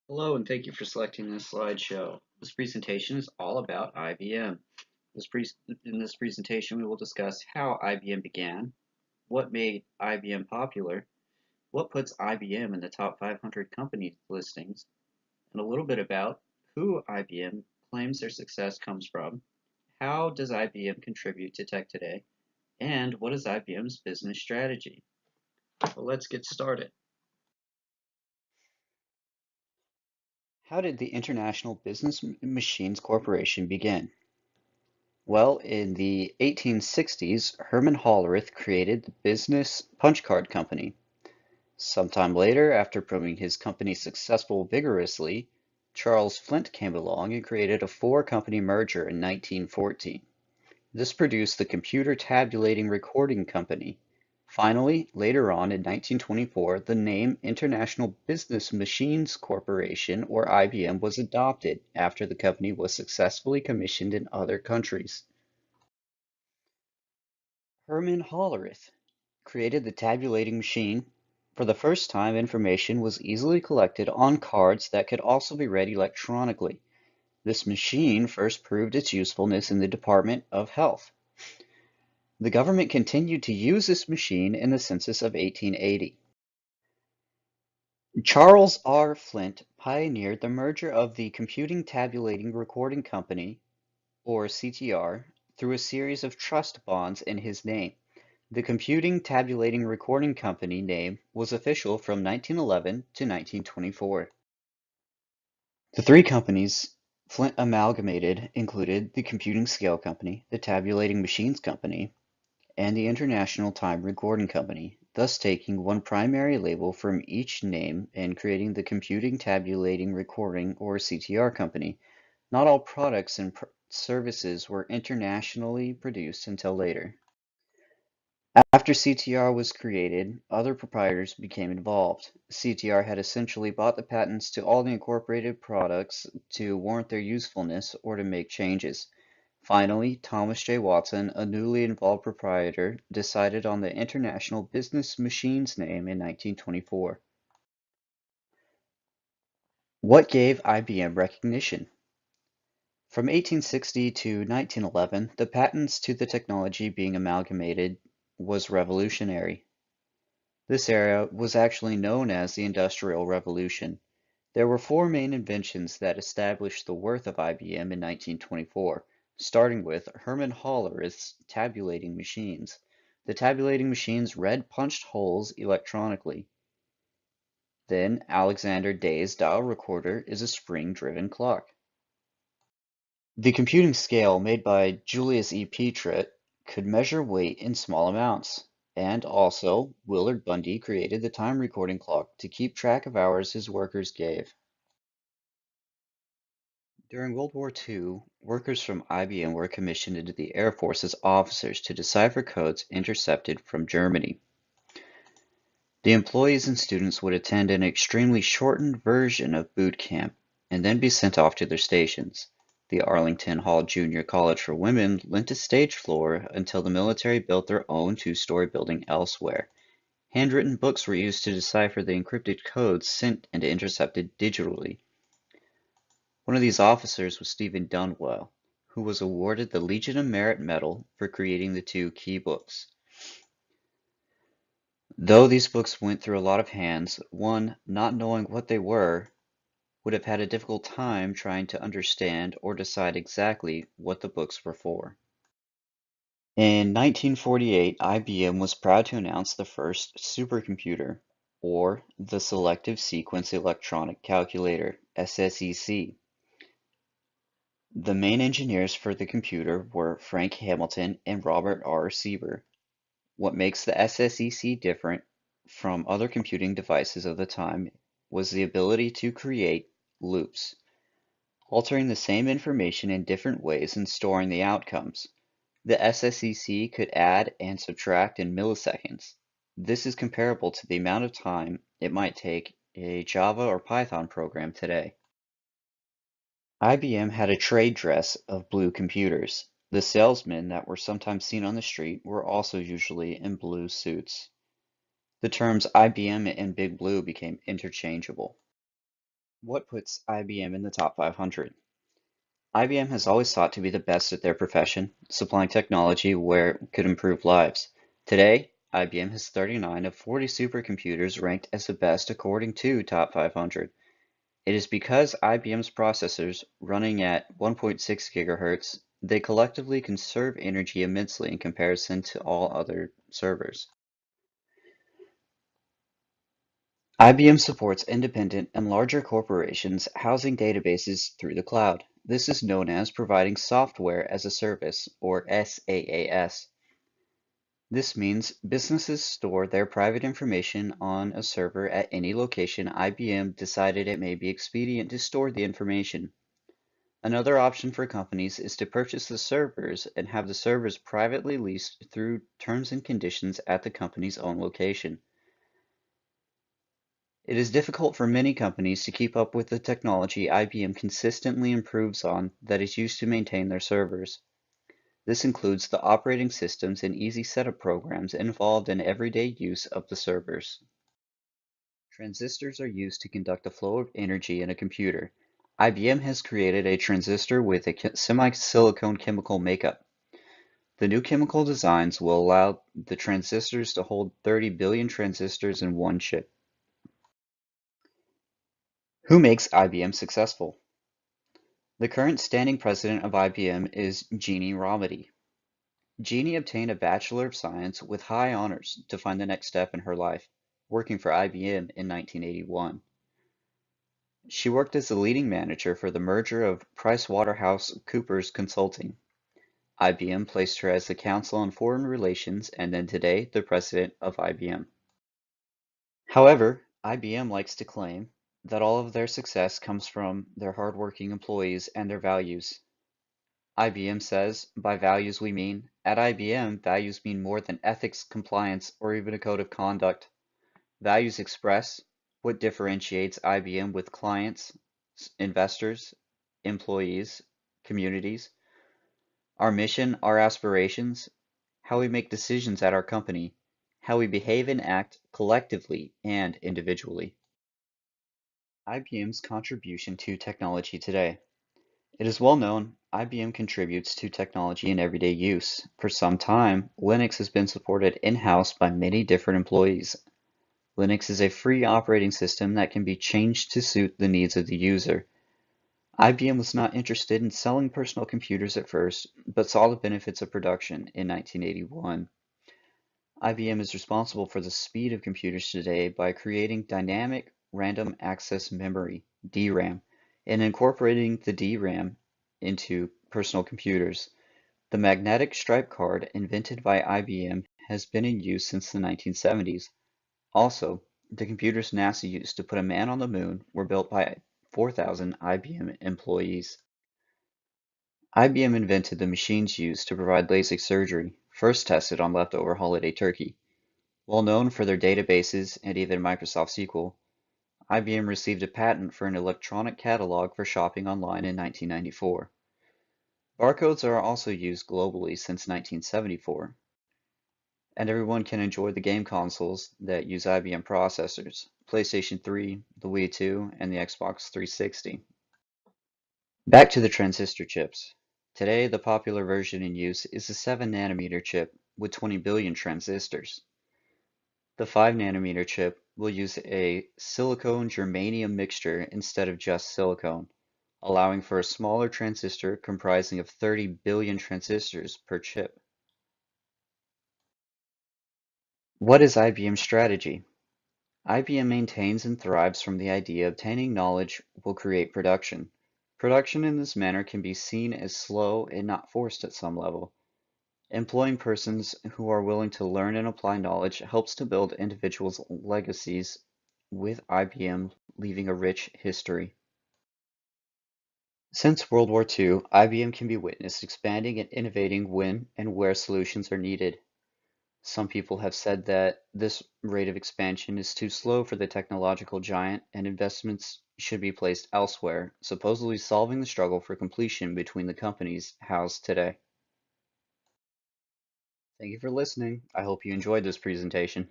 Hello, and thank you for selecting this slideshow. This presentation is all about IBM. In this presentation, we will discuss how IBM began, what made IBM popular, what puts IBM in the top 500 company listings, and a little bit about who IBM claims their success comes from, how does IBM contribute to tech today, and what is IBM's business strategy. So let's get started. How did the International Business Machines Corporation begin? Well, in the 1860s, Herman Hollerith created the Business Punch Card Company. Sometime later, after proving his company successful vigorously, Charles Flint came along and created a four-company merger in 1914. This produced the Computer Tabulating Recording Company. Finally, later on in 1924, the name International Business Machines Corporation, or IBM, was adopted after the company was successfully commissioned in other countries. Herman Hollerith created the tabulating machine. For the first time, information was easily collected on cards that could also be read electronically. This machine first proved its usefulness in the Department of Health. The government continued to use this machine in the census of 1880. Charles R. Flint pioneered the merger of the Computing Tabulating Recording Company, or CTR, through a series of trust bonds in his name. The Computing Tabulating Recording Company name was official from 1911 to 1924. The three companies Flint amalgamated included the Computing Scale Company, the Tabulating Machines Company, and the International Time Recording Company, thus taking one primary label from each name and creating the Computing Tabulating Recording or CTR Company. Not all products and services were internationally produced until later. After CTR was created, other proprietors became involved. CTR had essentially bought the patents to all the incorporated products to warrant their usefulness or to make changes. Finally, Thomas J. Watson, a newly involved proprietor, decided on the International Business Machines name in 1924. What gave IBM recognition? From 1860 to 1911, the patents to the technology being amalgamated was revolutionary. This era was actually known as the Industrial Revolution. There were four main inventions that established the worth of IBM in 1924, starting with Herman Hollerith's tabulating machines. The tabulating machines read punched holes electronically. Then Alexander Day's dial recorder is a spring-driven clock. The computing scale made by Julius E. Petrit could measure weight in small amounts. And also, Willard Bundy created the time recording clock to keep track of hours his workers gave. During World War II, workers from IBM were commissioned into the Air Force as officers to decipher codes intercepted from Germany. The employees and students would attend an extremely shortened version of boot camp and then be sent off to their stations. The Arlington Hall Junior College for Women lent a stage floor until the military built their own two-story building elsewhere. Handwritten books were used to decipher the encrypted codes sent and intercepted digitally. One of these officers was Stephen Dunwell, who was awarded the Legion of Merit Medal for creating the two key books. Though these books went through a lot of hands, one, not knowing what they were, would have had a difficult time trying to understand or decide exactly what the books were for. In 1948, IBM was proud to announce the first supercomputer, or the Selective Sequence Electronic Calculator, SSEC. The main engineers for the computer were Frank Hamilton and Robert R. Sieber. What makes the SSEC different from other computing devices of the time was the ability to create loops, altering the same information in different ways and storing the outcomes. The SSEC could add and subtract in milliseconds. This is comparable to the amount of time it might take a Java or Python program today. IBM had a trade dress of blue computers. The salesmen that were sometimes seen on the street were also usually in blue suits. The terms IBM and Big Blue became interchangeable. What puts IBM in the top 500? IBM has always sought to be the best at their profession, supplying technology where it could improve lives. Today, IBM has 39 of 40 supercomputers ranked as the best according to Top 500. It is because IBM's processors, running at 1.6 gigahertz, they collectively conserve energy immensely in comparison to all other servers. IBM supports independent and larger corporations housing databases through the cloud. This is known as providing software as a service, or SaaS. This means businesses store their private information on a server at any location IBM decided it may be expedient to store the information. Another option for companies is to purchase the servers and have the servers privately leased through terms and conditions at the company's own location. It is difficult for many companies to keep up with the technology IBM consistently improves on that is used to maintain their servers. This includes the operating systems and easy setup programs involved in everyday use of the servers. Transistors are used to conduct the flow of energy in a computer. IBM has created a transistor with a semi-silicon chemical makeup. The new chemical designs will allow the transistors to hold 30 billion transistors in one chip. Who makes IBM successful? The current standing president of IBM is Jeannie Rometty. Jeannie obtained a Bachelor of Science with high honors to find the next step in her life, working for IBM in 1981. She worked as the leading manager for the merger of PricewaterhouseCoopers Consulting. IBM placed her as the Counsel on Foreign Relations and then today the president of IBM. However, IBM likes to claim that all of their success comes from their hardworking employees and their values. IBM says, by values we mean, at IBM, values mean more than ethics, compliance, or even a code of conduct. Values express what differentiates IBM with clients, investors, employees, communities, our mission, our aspirations, how we make decisions at our company, how we behave and act collectively and individually. IBM's contribution to technology today. It is well known IBM contributes to technology in everyday use. For some time, Linux has been supported in-house by many different employees. Linux is a free operating system that can be changed to suit the needs of the user. IBM was not interested in selling personal computers at first, but saw the benefits of production in 1981. IBM is responsible for the speed of computers today by creating dynamic random access memory, DRAM, and incorporating the DRAM into personal computers. The magnetic stripe card, invented by IBM, has been in use since the 1970s. Also, the computers NASA used to put a man on the moon were built by 4,000 IBM employees. IBM invented the machines used to provide LASIK surgery, first tested on leftover holiday turkey. Well known for their databases and even Microsoft SQL, IBM received a patent for an electronic catalog for shopping online in 1994. Barcodes are also used globally since 1974, and everyone can enjoy the game consoles that use IBM processors: PlayStation 3, the Wii 2, and the Xbox 360. Back to the transistor chips. Today, the popular version in use is the 7 nanometer chip with 20 billion transistors. The 5 nanometer chip will use a silicon germanium mixture instead of just silicon, allowing for a smaller transistor comprising of 30 billion transistors per chip. What is IBM's strategy? IBM maintains and thrives from the idea obtaining knowledge will create production. Production in this manner can be seen as slow and not forced at some level. Employing persons who are willing to learn and apply knowledge helps to build individuals' legacies, with IBM leaving a rich history. Since World War II, IBM can be witnessed expanding and innovating when and where solutions are needed. Some people have said that this rate of expansion is too slow for the technological giant and investments should be placed elsewhere, supposedly solving the struggle for completion between the companies housed today. Thank you for listening. I hope you enjoyed this presentation.